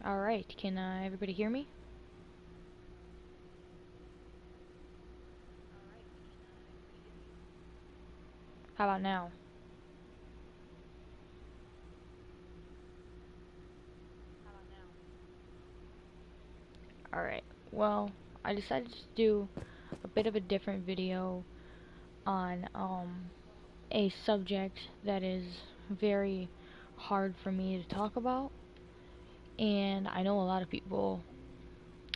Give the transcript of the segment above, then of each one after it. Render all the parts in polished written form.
Alright, can everybody hear me? How about now? Alright, well, I decided to do a bit of a different video on a subject that is very hard for me to talk about, and I know a lot of people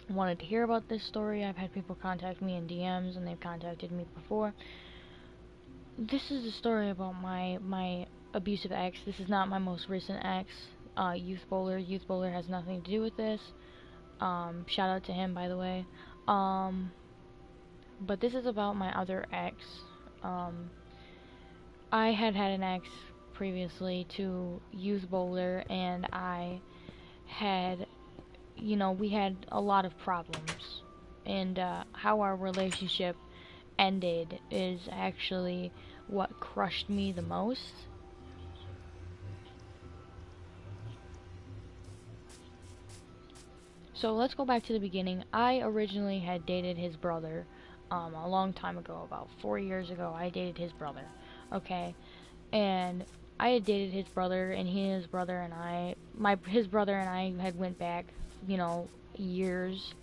wanted to hear about this story. I've had people contact me in DMs, and they've contacted me before. This is a story about my abusive ex. This is not my most recent ex, Youth Bowler. Youth Bowler has nothing to do with this. Shout out to him, by the way. But this is about my other ex. Um, I had an ex previously to Youth Bowler, and I had, we had a lot of problems. And how our relationship ended is actually what crushed me the most. So let's go back to the beginning. I originally had dated his brother a long time ago, about 4 years ago. I dated his brother, okay? And I had dated his brother, and his brother and his brother and I had went back, years.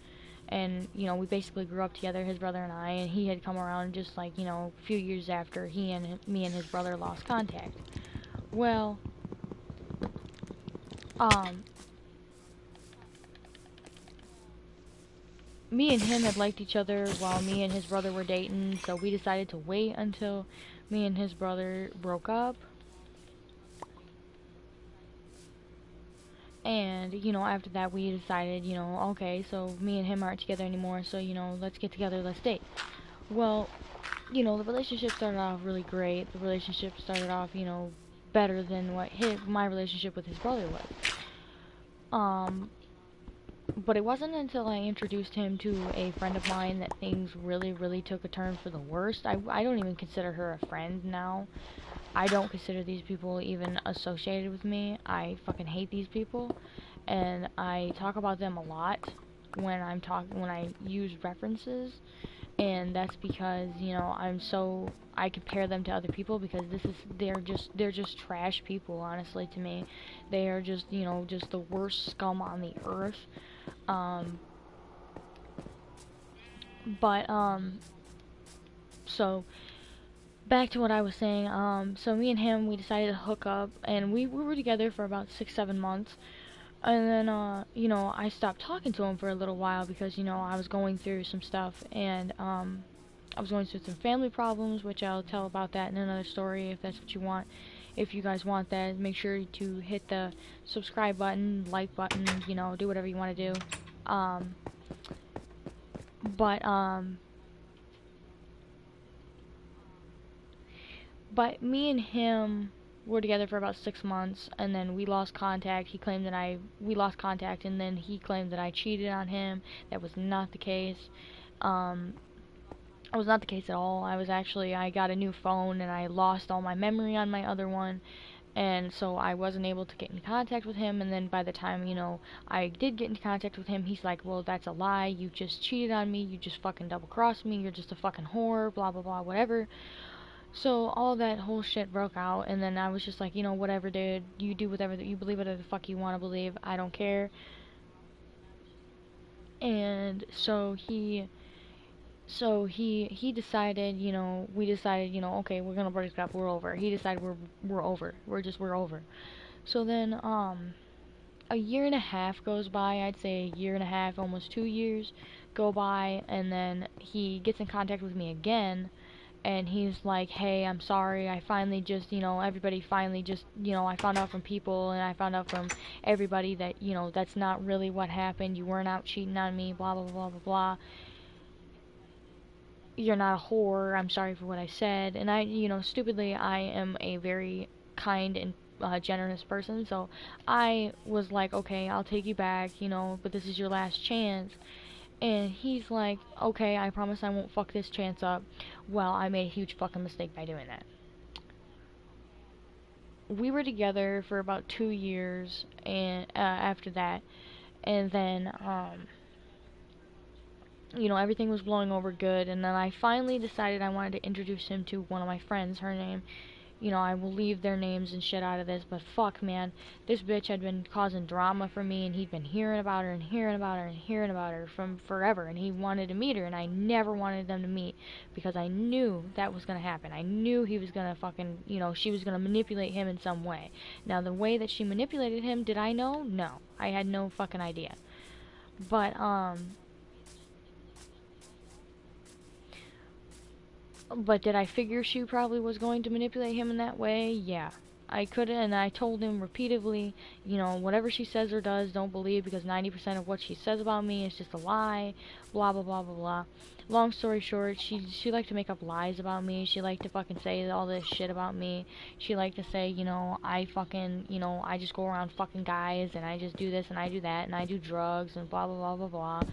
And, we basically grew up together, his brother and I, and he had come around just like, a few years after me and his brother lost contact. Well, um, me and him had liked each other while me and his brother were dating, so we decided to wait until me and his brother broke up. And, after that we decided, okay, so me and him aren't together anymore, so, let's get together, let's date. Well, the relationship started off really great. The relationship started off, better than what my relationship with his brother was. But it wasn't until I introduced him to a friend of mine that things really, really took a turn for the worst. I don't even consider her a friend now. I don't consider these people even associated with me. I fucking hate these people, and I talk about them a lot when when I use references, and that's because I compare them to other people because they're just trash people, honestly. To me, they are just just the worst scum on the earth. um but so back to what I was saying. So me and him, we decided to hook up, and we were together for about 6-7 months. And then I stopped talking to him for a little while because I was going through some stuff, and I was going through some family problems, which I'll tell about that in another story if that's what you want. If you guys want that, make sure to hit the subscribe button, like button, do whatever you want to do. Um, but But me and him were together for about 6 months, and then we lost contact. We lost contact, and then he claimed that I cheated on him. That was not the case. Um, it was not the case at all. I got a new phone, and I lost all my memory on my other one, and so I wasn't able to get in contact with him. And then by the time, I did get in contact with him, he's like, well, that's a lie. You just cheated on me. You just fucking double-crossed me. You're just a fucking whore, blah, blah, blah, whatever. So all that whole shit broke out, and then I was just like, whatever, dude. You do whatever you believe, whatever the fuck you want to believe. I don't care. And so he decided, we decided, okay, we're gonna break it up. We're over. He decided we're over. We're over. So then a year and a half goes by. I'd say a year and a half, almost 2 years go by, and then he gets in contact with me again, and he's like, hey, I'm sorry, I finally just, everybody finally just, I found out from people, and I found out from everybody that, that's not really what happened. You weren't out cheating on me, blah, blah, blah, blah, blah. You're not a whore. I'm sorry for what I said. And I, stupidly, I am a very kind and generous person, so I was like, okay, I'll take you back, but this is your last chance. And he's like, okay, I promise I won't fuck this chance up. Well, I made a huge fucking mistake by doing that. We were together for about 2 years, and after that, And then, everything was blowing over good, and then I finally decided I wanted to introduce him to one of my friends. Her name, I will leave their names and shit out of this, but fuck, man, this bitch had been causing drama for me, and he'd been hearing about her and hearing about her and hearing about her from forever, and he wanted to meet her, and I never wanted them to meet because I knew that was gonna happen. I knew he was gonna fucking, she was gonna manipulate him in some way. Now, the way that she manipulated him, did I know? No. I had no fucking idea. But, But did I figure she probably was going to manipulate him in that way? Yeah. I couldn't, and I told him repeatedly, whatever she says or does, don't believe because 90% of what she says about me is just a lie, blah, blah, blah, blah, blah. Long story short, she liked to make up lies about me. She liked to fucking say all this shit about me. She liked to say, I fucking, I just go around fucking guys, and I just do this, and I do that, and I do drugs, and blah, blah, blah, blah, blah.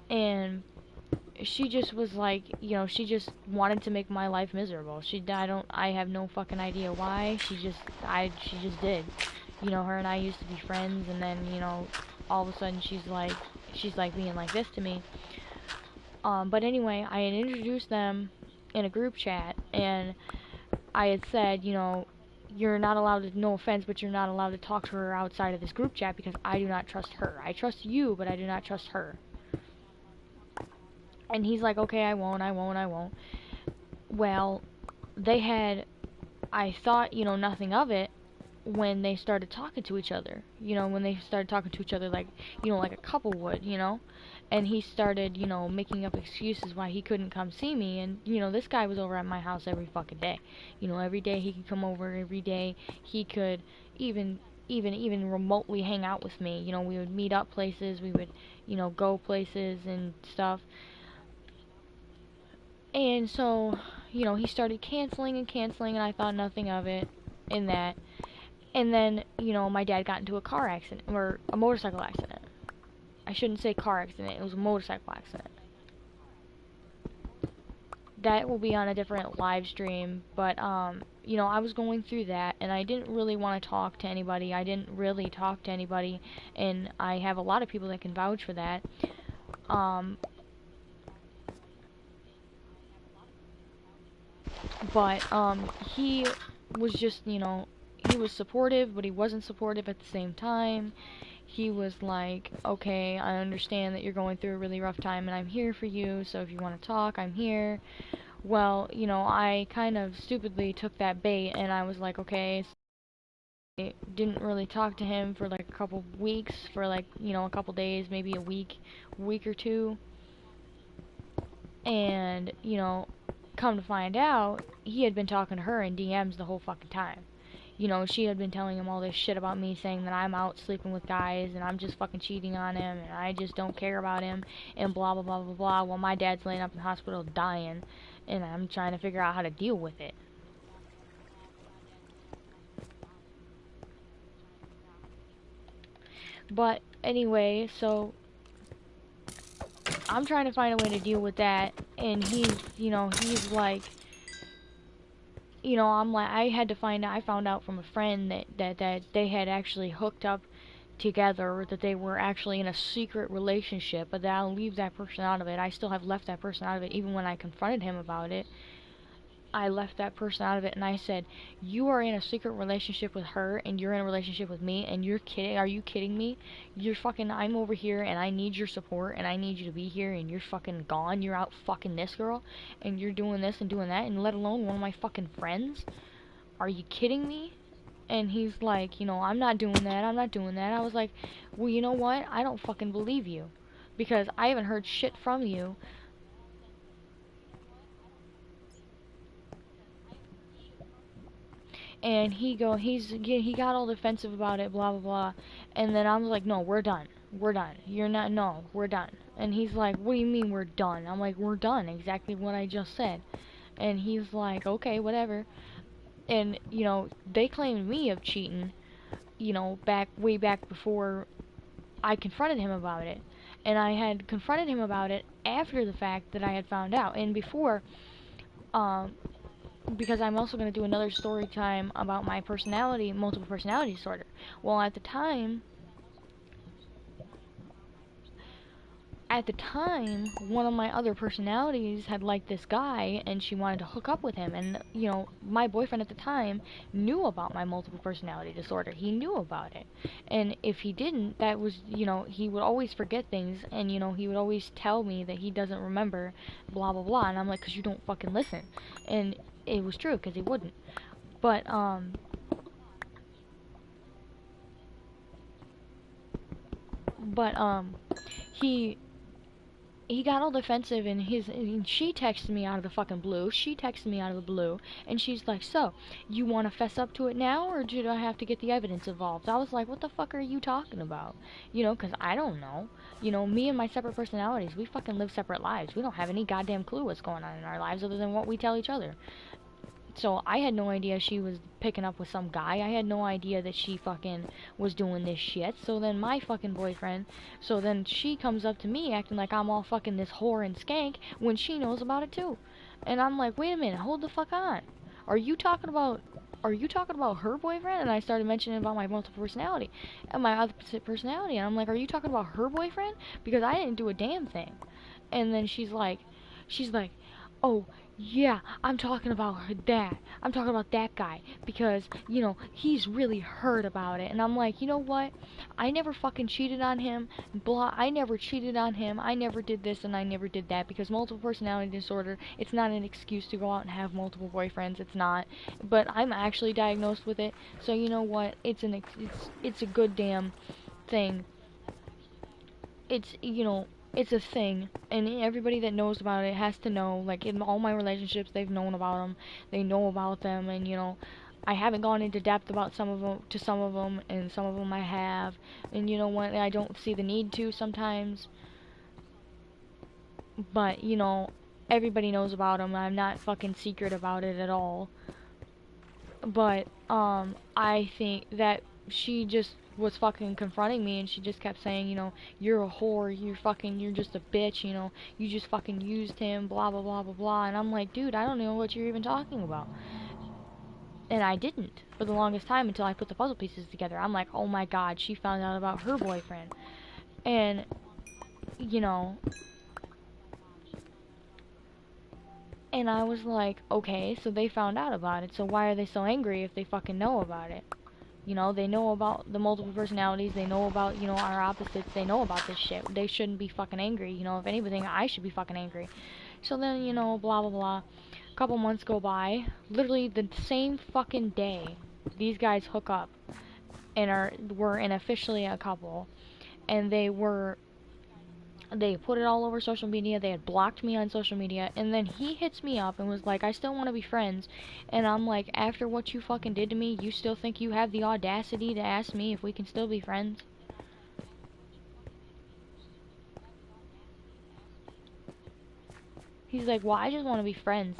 And she just was like, she just wanted to make my life miserable. I have no fucking idea why. She just did. Her and I used to be friends, and then, all of a sudden she's like being like this to me. But anyway, I had introduced them in a group chat, and I had said, you're not allowed to, no offense, but you're not allowed to talk to her outside of this group chat because I do not trust her. I trust you, but I do not trust her. And he's like, okay, I won't. Well, I thought, nothing of it when they started talking to each other. When they started talking to each other like a couple would, And he started, making up excuses why he couldn't come see me. And, this guy was over at my house every fucking day. Every day he could come over, every day he could even remotely hang out with me. We would meet up places, we would, go places and stuff. And so, he started canceling, and I thought nothing of it in that. And then, my dad got into a car accident, or a motorcycle accident. I shouldn't say car accident, it was a motorcycle accident. That will be on a different live stream, but, I was going through that, and I didn't really want to talk to anybody. I didn't really talk to anybody, and I have a lot of people that can vouch for that. But, he was just, he was supportive, but he wasn't supportive at the same time. He was like, okay, I understand that you're going through a really rough time, and I'm here for you, so if you want to talk, I'm here. Well, I kind of stupidly took that bait, and I was like, okay, so I didn't really talk to him for like a couple weeks, for like, a couple days, maybe a week or two. And, come to find out, he had been talking to her in DMs the whole fucking time. She had been telling him all this shit about me, saying that I'm out sleeping with guys, and I'm just fucking cheating on him, and I just don't care about him, and blah, blah, blah, blah, blah, while my dad's laying up in the hospital dying, and I'm trying to figure out how to deal with it. But, anyway, so I'm trying to find a way to deal with that, and he's like, I'm like, I found out from a friend that they had actually hooked up together, that they were actually in a secret relationship, but that I'll leave that person out of it. I still have left that person out of it, even when I confronted him about it. I left that person out of it, and I said, you are in a secret relationship with her, and you're in a relationship with me, and you're kidding, are you kidding me? I'm over here, and I need your support, and I need you to be here, and you're fucking gone, you're out fucking this girl, and you're doing this and doing that, and let alone one of my fucking friends? Are you kidding me? And he's like, I'm not doing that, I was like, well, you know what, I don't fucking believe you, because I haven't heard shit from you. And he got all defensive about it, blah blah blah. And then I was like, no, we're done, you're not, no, we're done. And he's like, what do you mean we're done? I'm like, we're done, exactly what I just said. And he's like, okay, whatever. And they claimed me of cheating, way back before I confronted him about it. And I had confronted him about it after the fact that I had found out, and before, um because I'm also going to do another story time about my multiple personality disorder. Well, at the time, at the time, one of my other personalities had liked this guy and she wanted to hook up with him. And, you know, my boyfriend at the time knew about my multiple personality disorder. He knew about it. And if he didn't, that was, you know, he would always forget things and, you know, he would always tell me that he doesn't remember, blah, blah, blah. And I'm like, because you don't fucking listen. And it was true, because he wouldn't. But, but, he he got all defensive and she texted me out of the fucking blue. She texted me out of the blue and she's like, "So, you want to fess up to it now or do I have to get the evidence involved?" I was like, "What the fuck are you talking about?" You know, cuz I don't know. You know, me and my separate personalities, we fucking live separate lives. We don't have any goddamn clue what's going on in our lives other than what we tell each other. So I had no idea she was picking up with some guy. I had no idea that she fucking was doing this shit. So then my fucking boyfriend, so then she comes up to me acting like I'm all fucking this whore and skank when she knows about it too. And I'm like, wait a minute, hold the fuck on. Are you talking about her boyfriend? And I started mentioning about my multiple personality and my opposite personality. And I'm like, are you talking about her boyfriend? Because I didn't do a damn thing. And then she's like, oh, yeah, I'm talking about that. I'm talking about that guy because, you know, he's really hurt about it. And I'm like, you know what? I never fucking cheated on him. Blah, I never cheated on him. I never did this and I never did that because multiple personality disorder, it's not an excuse to go out and have multiple boyfriends. It's not. But I'm actually diagnosed with it. So, you know what? It's a good damn thing. It's, you know, it's a thing, and everybody that knows about it has to know. Like, in all my relationships, they've known about them, they know about them, and, you know, I haven't gone into depth about some of them, and some of them I have, and you know what, I don't see the need to sometimes, but, you know, everybody knows about them, I'm not fucking secret about it at all. But I think that she just was fucking confronting me and she just kept saying, you know, you're a whore, you're just a bitch, you know, you just fucking used him, blah blah blah blah blah. And I'm like, dude, I don't know what you're even talking about. And I didn't for the longest time until I put the puzzle pieces together. I'm like, oh my god, she found out about her boyfriend. And, you know, and I was like, okay, so they found out about it, so why are they so angry if they fucking know about it? You know, they know about the multiple personalities, they know about, you know, our opposites, they know about this shit. They shouldn't be fucking angry, you know, if anything, I should be fucking angry. So then, you know, blah blah blah. A couple months go by, literally the same fucking day, these guys hook up and were officially a couple, and they put it all over social media. They had blocked me on social media. And then he hits me up and was like, I still want to be friends. And I'm like, after what you fucking did to me, you still think you have the audacity to ask me if we can still be friends? He's like, well, I just want to be friends.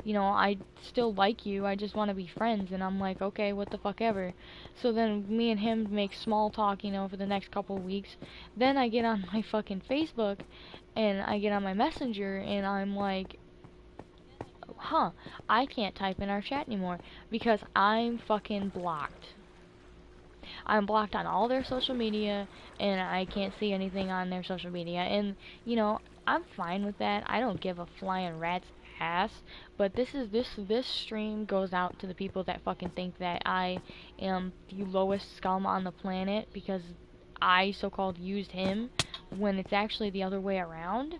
You know, I still like you. I just want to be friends. And I'm like, okay, what the fuck ever. So then me and him make small talk, you know, for the next couple of weeks. Then I get on my fucking Facebook and I get on my messenger and I'm like, huh, I can't type in our chat anymore because I'm fucking blocked. I'm blocked on all their social media and I can't see anything on their social media. And, you know, I'm fine with that. I don't give a flying rat's ass. But this stream goes out to the people that fucking think that I am the lowest scum on the planet because I so-called used him when it's actually the other way around.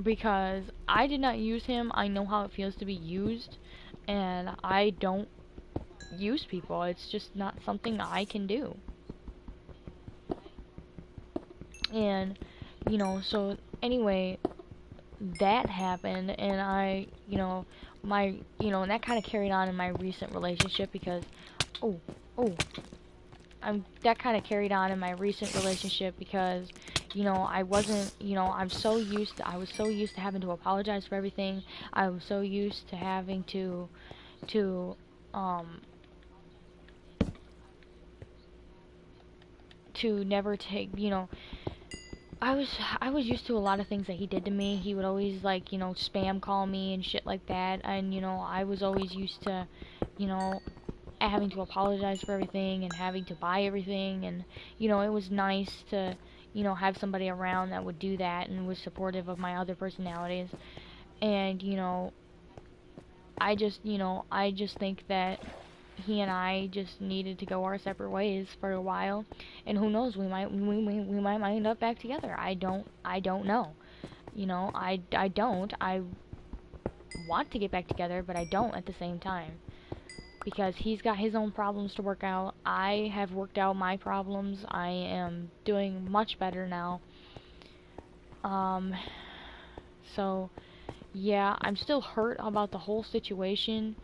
Because I did not use him. I know how it feels to be used, and I don't use people. It's just not something I can do. And, you know, so anyway, that happened, and and that kind of carried on in my recent relationship because, oh, oh, that kind of carried on in my recent relationship because, you know, I wasn't, you know, I was so used to having to apologize for everything. I was so used to having to, um, to never take, you know, I was used to a lot of things that he did to me. He would always, like, you know, spam call me and shit like that, and, you know, I was always used to, you know, having to apologize for everything and having to buy everything. And it was nice to have somebody around that would do that and was supportive of my other personalities. And I just think that he and I just needed to go our separate ways for a while, and who knows, we might wind up back together. I don't know. I want to get back together, but I don't at the same time, because he's got his own problems to work out. I have worked out my problems. I am doing much better now. Um, so yeah, I'm still hurt about the whole situation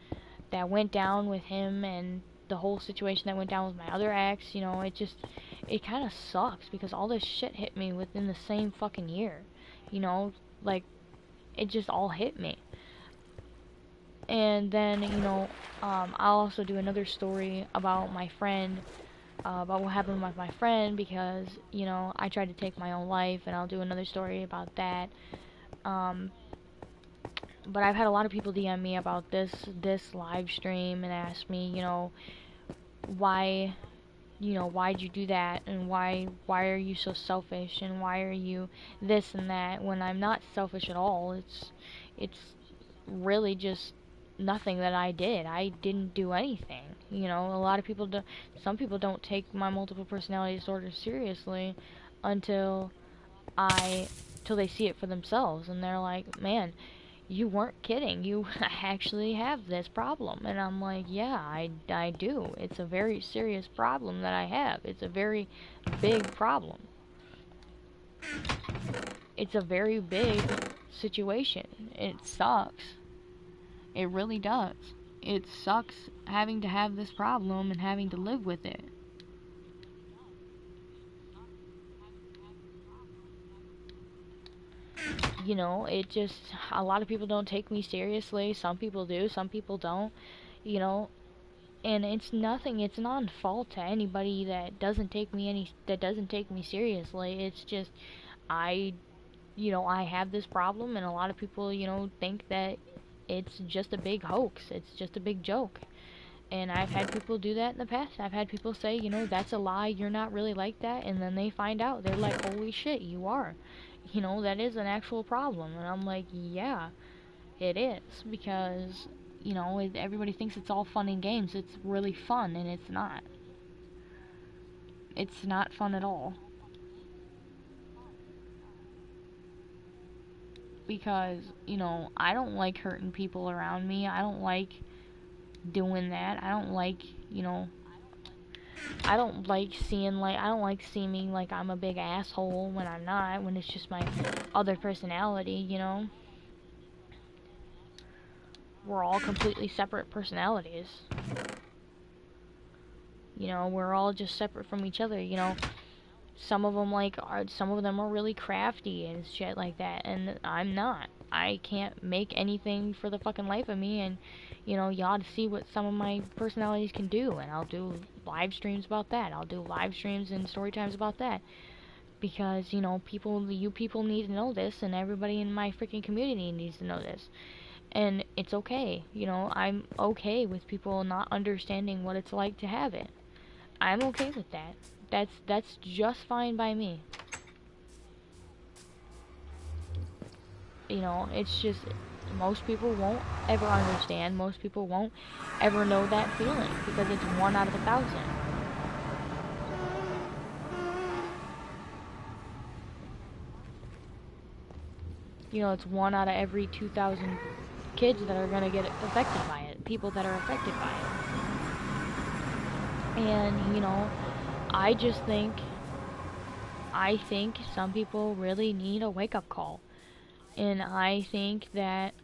that went down with him and the whole situation that went down with my other ex. It kind of sucks because all this shit hit me within the same fucking year. You know, like, it just all hit me. And then, I'll also do another story about my friend, about what happened with my friend, because, I tried to take my own life, and I'll do another story about that. Um, but I've had a lot of people DM me about this live stream and ask me, why, why'd you do that, and why are you so selfish, and why are you this and that, when I'm not selfish at all. It's really just nothing that I did. I didn't do anything. A lot of people do. Some people don't take my multiple personality disorder seriously until I till they see it for themselves, and they're like, "Man, you weren't kidding. You actually have this problem." And I'm like, "Yeah, I do. It's a very serious problem that I have. It's a very big problem. It's a very big situation. It sucks. It really does. It sucks having to have this problem and having to live with it." It just, a lot of people don't take me seriously. Some people do, some people don't. You know, and it's not a fault to anybody that doesn't take me seriously. It's just, I, I have this problem, and a lot of people, think that it's just a big hoax. It's just a big joke. And I've had people do that in the past. I've had people say, "That's a lie. You're not really like that." And then they find out. They're like, "Holy shit, you are." That is an actual problem. And I'm like, "Yeah, it is." Because, everybody thinks it's all fun and games. It's really fun, and it's not. It's not fun at all. Because, I don't like hurting people around me. I don't like doing that. You know, I don't like seeming like I'm a big asshole when I'm not, when it's just my other personality. We're all completely separate personalities. We're all just separate from each other. Some of them are really crafty and shit like that, and I'm not. I can't make anything for the fucking life of me, and you ought to see what some of my personalities can do, and I'll do live streams about that. I'll do live streams and story times about that, because you people need to know this, and everybody in my freaking community needs to know this. And it's okay. I'm okay with people not understanding what it's like to have it. I'm okay with that. That's just fine by me. It's just, most people won't ever understand. Most people won't ever know that feeling, because it's 1 out of 1,000. It's 1 out of every 2,000 kids that are gonna get affected by it. People that are affected by it. And I just think I think some people really need a wake up call. And I think that,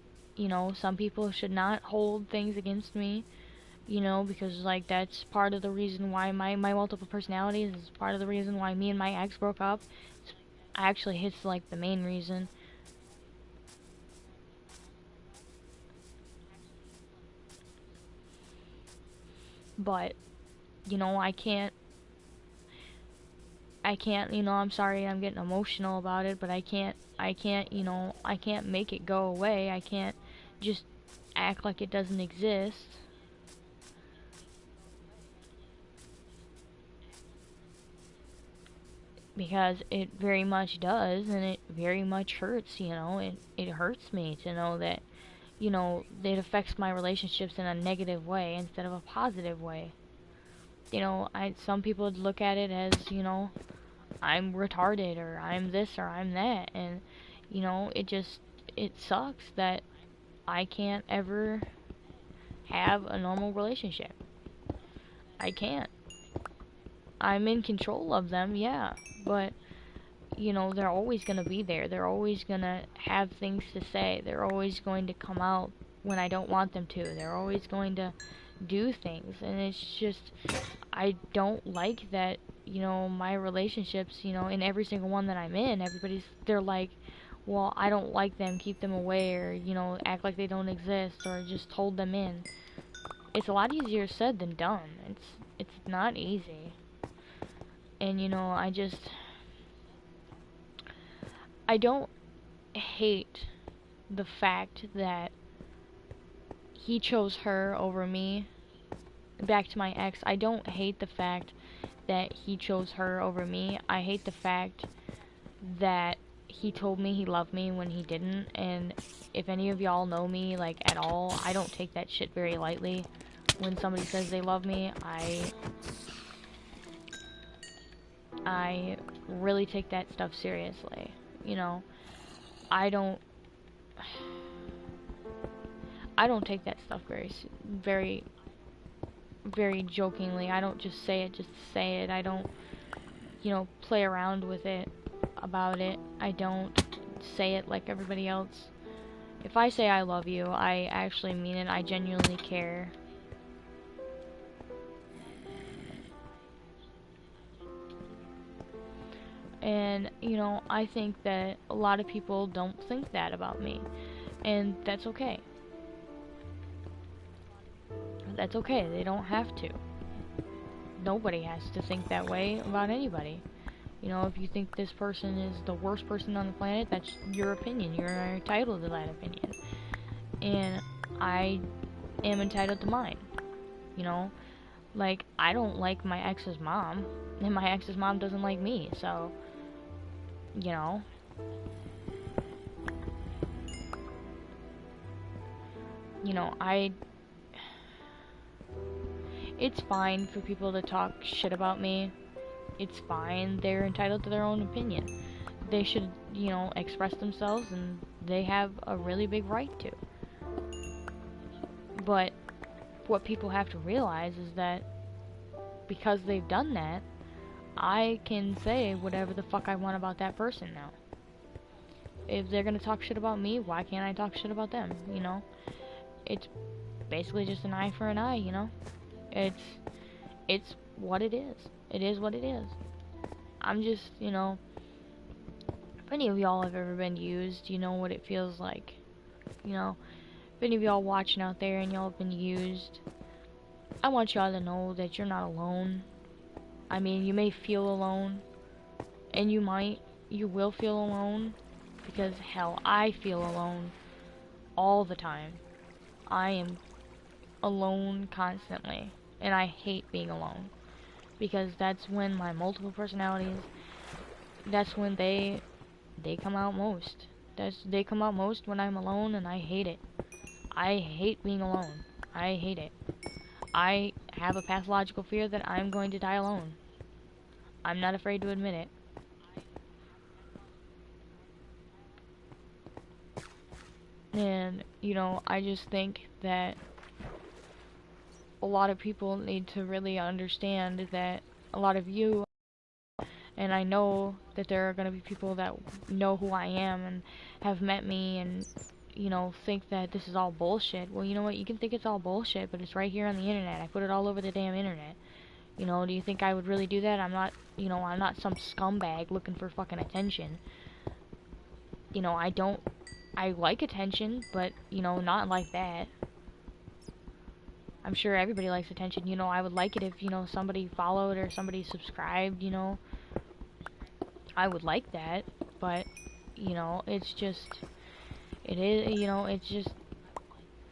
some people should not hold things against me, because, like, that's part of the reason why my multiple personalities is part of the reason why me and my ex broke up. Actually, it's, like, the main reason. But, I can't, I'm sorry I'm getting emotional about it, but I can't make it go away. I can't just act like it doesn't exist. because it very much does, and it very much hurts, you know. It hurts me to know that, you know, it affects my relationships in a negative way instead of a positive way. You know, some people would look at it as, you know, I'm retarded or I'm this or I'm that, and you know, it sucks that I can't ever have a normal relationship. I can't. I'm in control of them, yeah, but you know, they're always going to be there. They're always going to have things to say. They're always going to come out when I don't want them to. They're always going to do things, and it's just, I don't like that, you know, my relationships, you know, in every single one that I'm in, they're like, well, I don't like them, keep them away, or, you know, act like they don't exist, or just hold them in. It's a lot easier said than done. It's not easy. And, you know, I don't hate the fact that he chose her over me. Back to my ex, I don't hate the fact that he chose her over me. I hate the fact that he told me he loved me when he didn't. And if any of y'all know me, like, at all, I don't take that shit very lightly. When somebody says they love me, I really take that stuff seriously. You know, I don't I don't take that stuff very very jokingly. I don't just say it just to say it. I don't, you know, play around with it about it. I don't say it like everybody else. If I say I love you, I actually mean it. I genuinely care. And, you know, I think that a lot of people don't think that about me. And that's okay. That's okay. They don't have to. Nobody has to think that way about anybody. You know, if you think this person is the worst person on the planet, that's your opinion. You're entitled to that opinion. And I am entitled to mine. You know? Like, I don't like my ex's mom, and my ex's mom doesn't like me, so, you know. You know, it's fine for people to talk shit about me. It's fine. They're entitled to their own opinion. They should, you know, express themselves, and they have a really big right to. But what people have to realize is that because they've done that, I can say whatever the fuck I want about that person now. If they're gonna talk shit about me, why can't I talk shit about them, you know? It's basically just an eye for an eye, you know? It's what it is. It is what it is. I'm just, you know, if any of y'all have ever been used, you know what it feels like. You know, if any of y'all watching out there and y'all have been used, I want y'all to know that you're not alone. I mean, you may feel alone, and you will feel alone, because hell, I feel alone all the time. I am alone constantly, and I hate being alone, because that's when my multiple personalities, that's when they come out most. They come out most when I'm alone, and I hate it. I hate being alone. I hate it. I have a pathological fear that I'm going to die alone. I'm not afraid to admit it. And, you know, I just think that a lot of people need to really understand that a lot of you, and I know that there are going to be people that know who I am and have met me and, you know, think that this is all bullshit. Well, you know what? You can think it's all bullshit, but it's right here on the internet. I put it all over the damn internet. You know, do you think I would really do that? I'm not, you know, I'm not some scumbag looking for fucking attention. You know, I like attention, but, you know, not like that. I'm sure everybody likes attention. You know, I would like it if, you know, somebody followed or somebody subscribed, you know. I would like that, but, you know, it's just, it is, you know, it's just,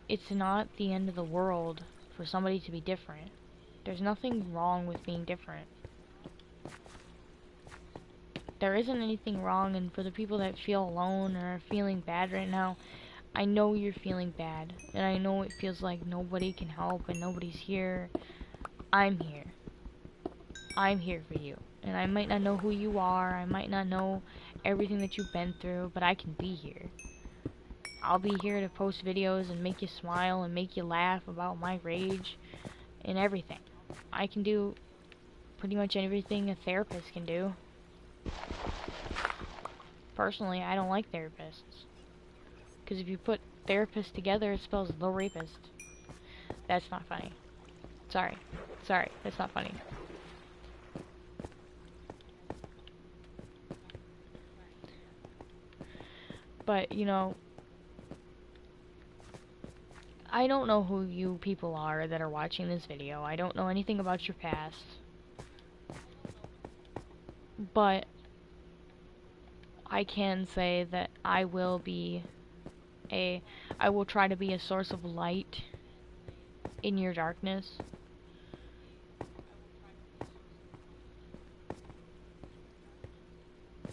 it's not the end of the world for somebody to be different. There's nothing wrong with being different. there isn't anything wrong, and for the people that feel alone or feeling bad right now, I know you're feeling bad, and I know it feels like nobody can help and nobody's here. I'm here. I'm here for you. And I might not know who you are, I might not know everything that you've been through, but I can be here. I'll be here to post videos and make you smile and make you laugh about my rage and everything. I can do pretty much everything a therapist can do. Personally, I don't like therapists. Because if you put therapists together, it spells the rapist. That's not funny. Sorry. Sorry, that's not funny. But, you know, I don't know who you people are that are watching this video. I don't know anything about your past. But I can say that I will try to be a source of light in your darkness.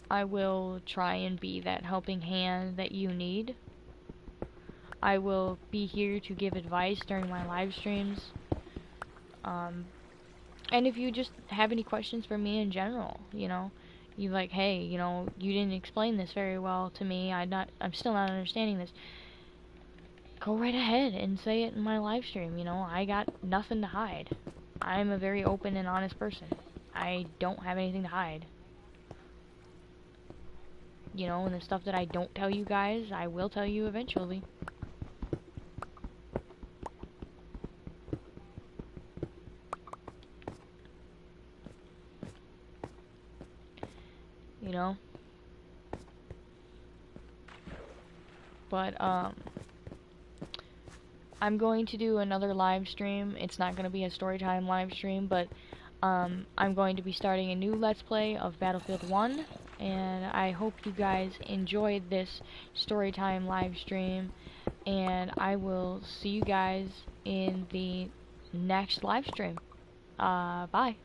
I will try and be that helping hand that you need. I will be here to give advice during my live streams. And if you just have any questions for me in general, you know, you like, hey, you know, you didn't explain this very well to me. I'm still not understanding this. Go right ahead and say it in my live stream. You know, I got nothing to hide. I'm a very open and honest person. I don't have anything to hide. You know, and the stuff that I don't tell you guys, I will tell you eventually. You know? But, I'm going to do another live stream. It's not going to be a storytime live stream, but I'm going to be starting a new Let's Play of Battlefield 1, and I hope you guys enjoyed this storytime live stream, and I will see you guys in the next live stream. Bye.